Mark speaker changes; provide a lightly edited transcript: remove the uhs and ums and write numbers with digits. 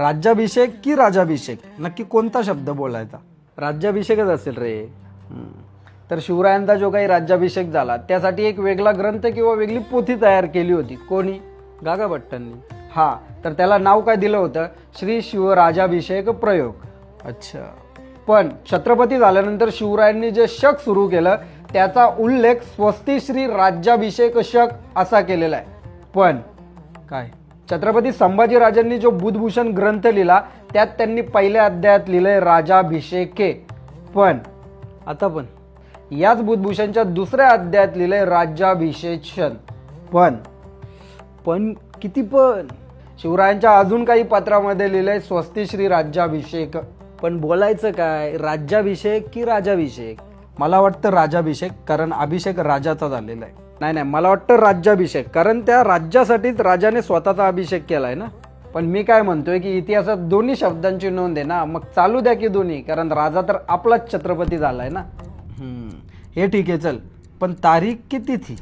Speaker 1: राज्याभिषेक की राजाभिषेक, नक्की कोणता शब्द बोलायचा?
Speaker 2: राज्याभिषेकच असेल रे. तर शिवरायांचा जो काही राज्याभिषेक झाला त्यासाठी एक वेगळा ग्रंथ किंवा वेगळी पोथी तयार केली होती. कोणी? गागाभट्टांनी. हा, तर त्याला नाव काय दिलं होतं? श्री शिवराजाभिषेक प्रयोग.
Speaker 1: अच्छा.
Speaker 2: पण छत्रपती झाल्यानंतर शिवरायांनी जे शक सुरू केलं त्याचा उल्लेख स्वस्ती श्री राज्याभिषेक शक असा केलेला आहे. पण
Speaker 1: काय?
Speaker 2: छत्रपती संभाजीराजांनी जो बुधभूषण ग्रंथ लिहिला त्यात त्यांनी पहिल्या अध्यायात लिहिलंय राजाभिषेके. पण
Speaker 1: आता पण
Speaker 2: याच बुधभूषणच्या दुसऱ्या अध्यायात लिहिलंय राज्याभिषेचन. पण
Speaker 1: पण किती पण?
Speaker 2: शिवरायांच्या अजून काही पत्रामध्ये लिहिलंय स्वस्ती श्री राज्याभिषेक.
Speaker 1: पण बोलायचं काय, राज्याभिषेक की राजाभिषेक? मला वाटतं राजाभिषेक, कारण अभिषेक राजाचा झालेला आहे.
Speaker 2: नाही, मला वाटतं राज्याभिषेक, कारण त्या राज्यासाठीच राजाने स्वतःचा अभिषेक केलाय ना. पण मी काय म्हणतोय की इतिहासात दोन्ही शब्दांची नोंद आहे ना, मग चालू द्या की दोन्ही, कारण राजा तर आपलाच छत्रपती झालाय ना.
Speaker 1: हे ठीक आहे, चल. पण तारीख की तिथी?